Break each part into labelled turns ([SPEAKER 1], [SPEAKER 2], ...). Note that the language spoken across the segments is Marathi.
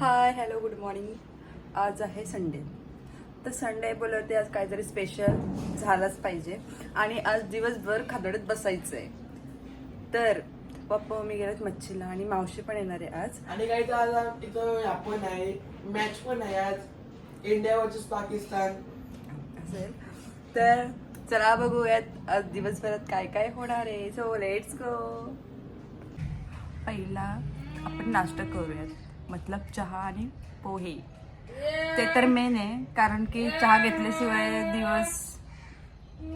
[SPEAKER 1] Hi hello good morning. आज आहे संडे. तर संडे बोलवते आज काहीतरी स्पेशल झालंच पाहिजे आणि आज दिवसभर खादडत बसायचं आहे. तर पप्पा मम्मी गेलेत मच्छीला आणि मावशी पण येणार आहे आज.
[SPEAKER 2] आणि काही तर आज इथं आपण आहे मॅच पण आहे आज इंडिया वर्सेस पाकिस्तान
[SPEAKER 1] असेल. तर चला बघूयात आज दिवसभरात काय काय होणार आहे. So let's go. पहिला आपण नाश्ता करूयात, मतलब चहा आणि पोहे. ते तर मेन आहे, कारण की चहा घेतल्याशिवाय दिवस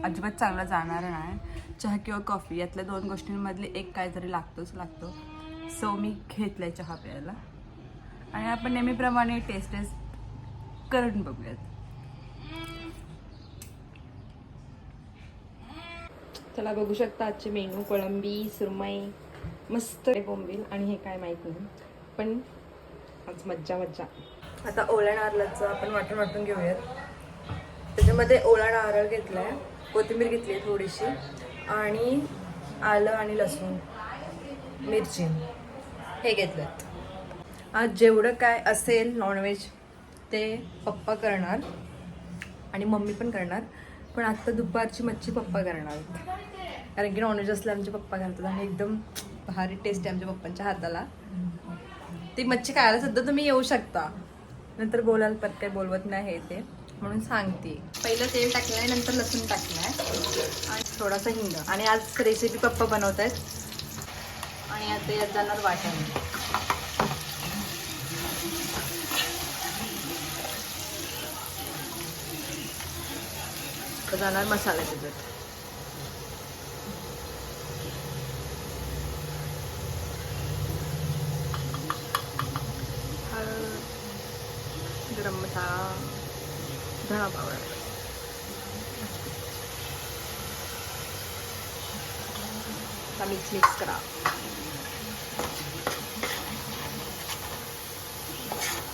[SPEAKER 1] अजिबात चांगला जाणार नाही. चहा किंवा कॉफी यातल्या दोन गोष्टींमधली एक काहीतरी लागतो. सो मी घेतलाय चहा प्यायला आणि आपण नेहमीप्रमाणे टेस्ट करून बघूयात. चला बघू शकता आजचे मेनू. कोळंबी, सुरमई, मस्त बोंबील आणि हे काय माहित नाही, पण आज मज्जा. आता ओला नारळाचं आपण वाटून घेऊयात. त्याच्यामध्ये ओला नारळ घेतलाय, कोथिंबीर घेतली आहे थोडीशी आणि आलं आणि लसूण, मिरची हे घेतलं. आज जेवढं काय असेल नॉनव्हेज ते पप्पा करणार आणि मम्मी पण करणार, पण आत्ता दुपारची मच्छी पप्पा करणार, कारण की नॉनव्हेज असलं आमचे पप्पा करतात आणि एकदम भारी टेस्ट आहे आमच्या पप्पांच्या हाताला. ती मच्छी खायला सुद्धा तुम्ही येऊ शकता, नंतर बोलाल पण काही बोलवत नाही हे ते, म्हणून सांगते. पहिलं तेल टाकलंय, नंतर लसूण टाकलाय आणि थोडासा हिंग. आणि आज रेसिपी पप्पा बनवत आहेत आणि आता यात जाणार वाटण. जाणार मसाला त्याच्यात. गरम मसाला, धना पावडर, मिक्स करा.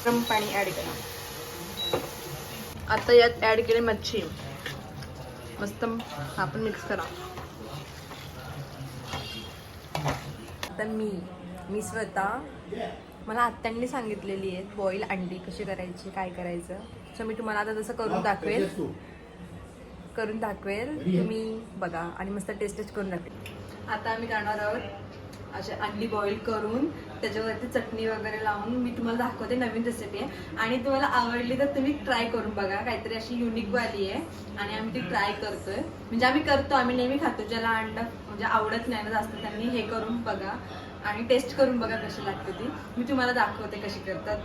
[SPEAKER 1] गरम पाणी ऍड करा. आता यात ऍड केली मच्छी, मस्त आपण मिक्स करा. आता मी स्वतः मला आत्यांनी सांगितलेली आहे बॉईल अंडी कशी करायची, काय करायचं. सो मी तुम्हाला आता जसं करून दाखवेल तुम्ही बघा आणि मस्त टेस्ट करून दाखवेल. आता आम्ही करणार आहोत असे अंडी बॉईल करून त्याच्यावरती चटणी वगैरे लावून. मी तुम्हाला दाखवते, नवीन रेसिपी आहे आणि तुम्हाला आवडली तर तुम्ही ट्राय करून बघा. काहीतरी अशी युनिक वाली आहे आणि आम्ही ती ट्राय करतोय. म्हणजे आम्ही नेहमी खातो. ज्याला अंडा म्हणजे आवडत नाही ना जास्त, त्यांनी हे करून बघा आणि टेस्ट करून बघा कशी लागते ती. मी तुम्हाला दाखवते कशी करतात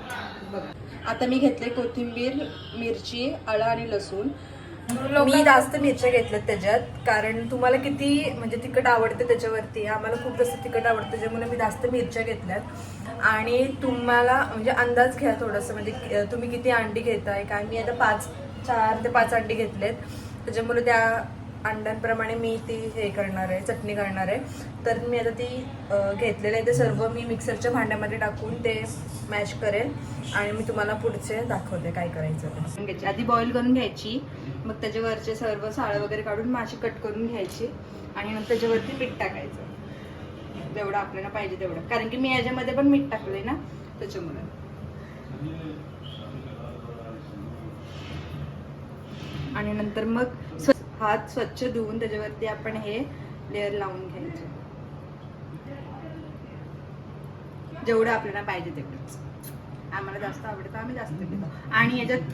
[SPEAKER 1] बघा. आता मी घेतले कोथिंबीर, मिरची, आलं आणि लसूण. मी जास्त मिरच्या घेतल्यात त्याच्यात, कारण तुम्हाला किती म्हणजे तिखट आवडते त्याच्यावरती. आम्हाला खूप जास्त तिखट आवडतं, त्याच्यामुळे मी जास्त मिरच्या घेतल्यात. आणि तुम्हाला म्हणजे अंदाज घ्या थोडंसं, म्हणजे तुम्ही किती अंडी घेताय काय. मी आता 4 ते 5 अंडी घेतलेत, त्याच्यामुळे त्या अंड्यांप्रमाणे मी ती हे करणार आहे, चटणी करणार आहे. तर मी आता ती घेतलेलं आहे, ते सर्व मी मिक्सरच्या भांड्यामध्ये टाकून ते मॅश करेल आणि मी तुम्हाला पुढचे दाखवते काय करायचं ते. आधी बॉईल करून घ्यायची, मग त्याच्यावरचे सर्व साळं वगैरे काढून माशी कट करून घ्यायची आणि मग त्याच्यावरती मीठ टाकायचं जेवढं आपल्याला पाहिजे तेवढं, कारण की मी याच्यामध्ये पण मीठ टाकलंय ना त्याच्यामुळे. आणि नंतर मग हात स्वच्छ धुवून त्याच्यावरती आपण हे लेअर लावून घ्यायचे, जेवढं आपल्याला पाहिजे तेवढंच. आम्हाला जास्त आवडतं, आम्ही जास्त घेतो. आणि याच्यात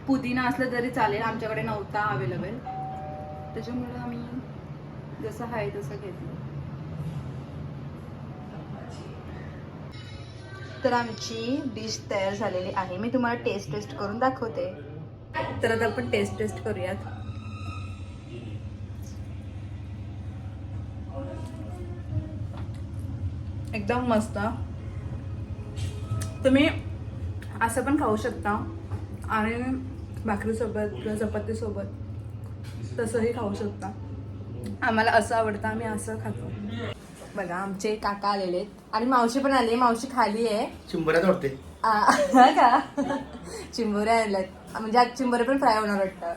[SPEAKER 1] पुदिना असलं तरी चालेल, आमच्याकडे नव्हता अवेलेबल, त्याच्यामुळे आम्ही जसं आहे तसं घेतलं. तर आमची डिश तयार झालेली आहे. मी तुम्हाला टेस्ट करून दाखवते. तर आता आपण टेस्ट करूयात. एकदम मस्त. तुम्ही असं पण खाऊ शकता आणि भाकरीसोबत किंवा चपातीसोबत तसंही खाऊ शकता. आम्हाला असं आवडतं, आम्ही असं खातो. बघा आमचे काका आलेले आहेत आणि मावशी पण आली. मावशी खाली आहे,
[SPEAKER 2] चिंबऱ्यात वाटते
[SPEAKER 1] का चिंबोऱ्या आणल्यात, म्हणजे आज चिंबोरे पण फ्राय होणार वाटतं.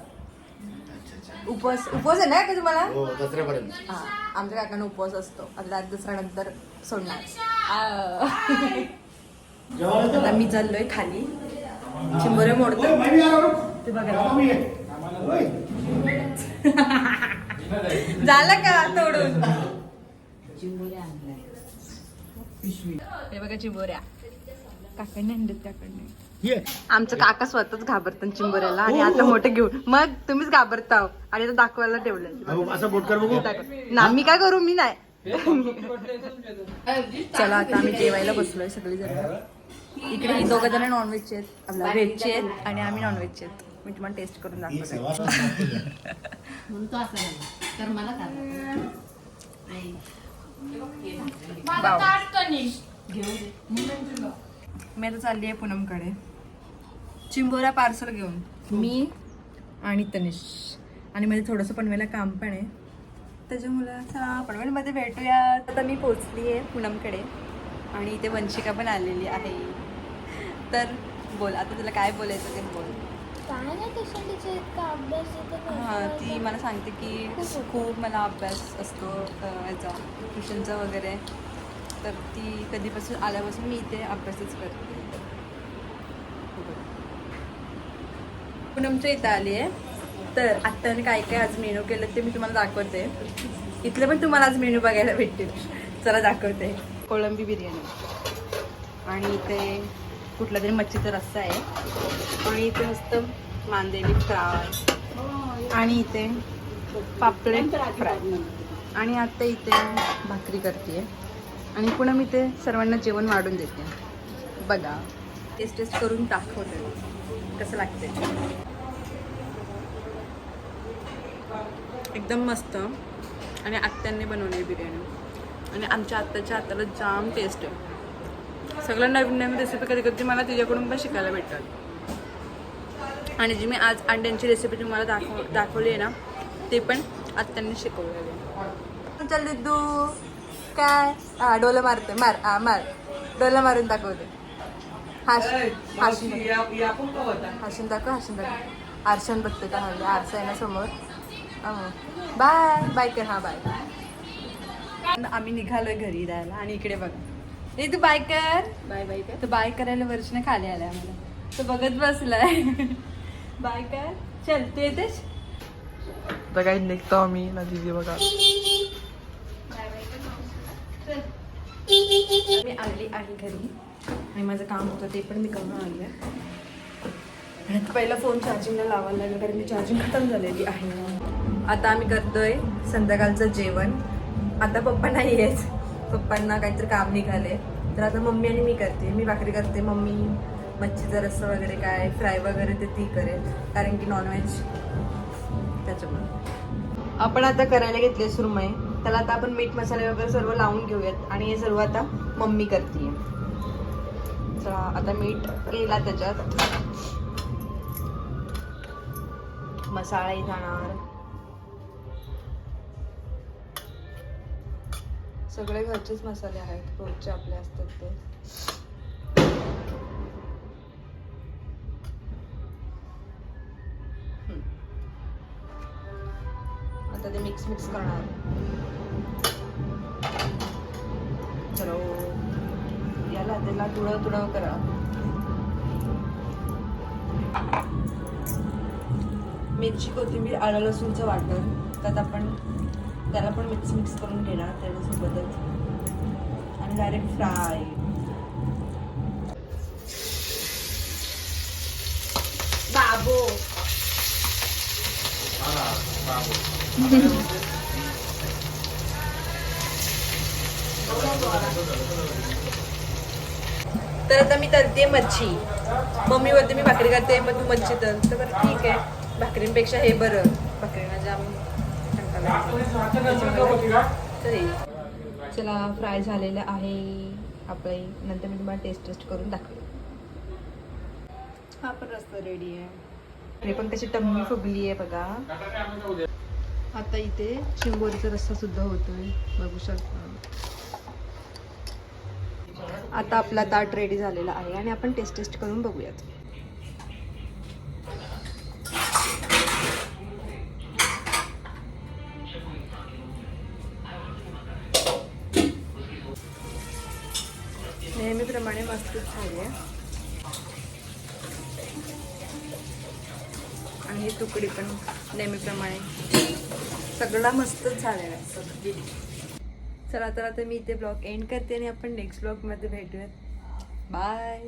[SPEAKER 1] उपवास आहे ना का तुम्हाला?
[SPEAKER 2] दसऱ्यापर्यंत.
[SPEAKER 1] हा, आमच्या काकांना उपवास असतो. आता दसऱ्यानंतर सोडणार. आता मी चाललोय खाली चिंबोरे मोडतो ते बघा. झालं का तोडून? हे बघा चिंबोऱ्या काकांनी आणलेत काकांनी. आमचं काका स्वतःच घाबरतात चिंबोऱ्याला आणि आता मोठे घेऊन मग तुम्हीच घाबरताव आणि आता दाखवायला ठेवलं.
[SPEAKER 3] असं बोट कर बघू.
[SPEAKER 1] ना मी काय करू, मी नाही. चला आता आम्ही जेवायला बसलोय सगळी जण. इकडे ही दोघं जण नॉनव्हेजचे आहेत, आपला व्हेजचे आहेत आणि आम्ही नॉनव्हेजचे आहेत. मी तुम्हाला टेस्ट करून दाखवते. मी आता चालली आहे पूनमकडे चिंबोरा पार्सल घेऊन, मी आणि तनिष. आणि माझं थोडंसं पनवेलला काम पण आहे, त्याच्यामुळं चला पनवेलमध्ये भेटूया. आता मी पोचली आहे पूनमकडे आणि इथे वंशिका पण आलेली आहे. तर बोल आता तुला काय बोलायचं ते बोल. हां, ती मला सांगते की खूप मला अभ्यास असतो याचा ट्युशनचा वगैरे. तर ती कधीपासून आल्यापासून मी इथे अभ्यासच करते. पूनमच्या इथं आली आहे. तर आत्ता काय काय आज मेनू केलं ते मी तुम्हाला दाखवते. इथले पण तुम्हाला आज मेनू बघायला भेटतील. चला दाखवते. कोळंबी बिर्याणी आणि इथे कुठला तरी मच्छीचा रस्सा आहे आणि इथे मस्त मांदेली फ्राय आणि इथे पापलेट फ्राय आणि आता इथे भाकरी करते आणि पुन्हा मी ते सर्वांना जेवण वाढून देते. बघा टेस्ट करून दाखवते कसं लागते. एकदम मस्त आणि आत्यांनी बनवली बिर्याणी आणि आमच्या आत्याच्या हाताला जाम टेस्ट आहे. सगळं नवीन नवीन रेसिपी कधी कधी मला तिच्याकडून पण शिकायला भेटतात. आणि जी मी आज अंड्यांची रेसिपी तुम्हाला दाखवली आहे ना, ते पण आत्यांनी शिकवलेली आहे. चल दिदू काय डोलं मारते, मार मार डोलं मारून दाखवते. हासून दाखव आरशान बघते का हल्ली आरसा आहे ना समोर. बाय बाय कर. हा बाय. आम्ही निघालोय घरी जायला आणि इकडे बघा ए तू बाय कर. बाय बाय कर. तर बाय करायला वर्षने खाली आलाय आम्हाला. तो बघत बसलाय. बाय कर. चल तू येतेस.
[SPEAKER 2] तर काही निघतो आम्ही ना दिदी बघा.
[SPEAKER 1] मी आली आहे घरी आणि माझं काम होतं ते पण मी करून आली आहे. पहिला फोन चार्जिंगला लावायला लागला कारण मी चार्जिंग खतम झालेली आहे. आता आम्ही करतोय संध्याकाळचं जेवण. आता पप्पा नाही आहेच, पप्पांना काहीतरी काम निघाले तर आता मम्मी आणि मी करते. मी भाकरी करते, मम्मी मच्छीचा रस्सा वगैरे काय फ्राय वगैरे ते ती करेल कारण की नॉनव्हेज त्याच्यामुळे. आपण आता करायला घेतले सुरमई. त्याला आता आपण मीठ मसाले वगैरे सर्व लावून घेऊयात आणि हे सर्व आता मम्मी करते. चला आता मीठ गेला त्याच्यात, मसालाही जाणार. सगळे घरचेच मसाले आहेत, रोजचे आपले असतात ते. आता ते मिक्स करणार. चलो याला त्याला तुडव करा. मिरची कोथिंबीर आलं लसूणचं वाटण त्यात आपण त्याला पण मिक्स करून घेणार त्याच्यासोबतच आणि डायरेक्ट फ्राय. बाबो तर आता मी तळते मच्छी. मम्मी बोलते मी भाकरी करते मग तू मच्छी तर बरं ठीक आहे. भाकरींपेक्षा हे बरं, भाकरीना जाम चला फ्राय झालेलं आहे आपले. नंतर मी तुम्हाला टेस्ट करून दाखवेन. हा पण रस्ता रेडी आहे. हे पण कशी टम्मी फुगली आहे बघा. आता इथे चिंबोरीचा रस्सा सुद्धा होतोय बघू शकता. आता आपला ताट रेडी झालेला आहे आणि आपण टेस्ट करून बघूयात. नेहमीप्रमाणे मस्तच झाली आहे. आणि ही तुकडी पण नेहमीप्रमाणे सगळा मस्तच झालेला आहे.
[SPEAKER 2] सगळी
[SPEAKER 1] चला तर आता मी इथे ब्लॉग एंड करते आणि आपण नेक्स्ट ब्लॉगमध्ये भेटूयात. बाय.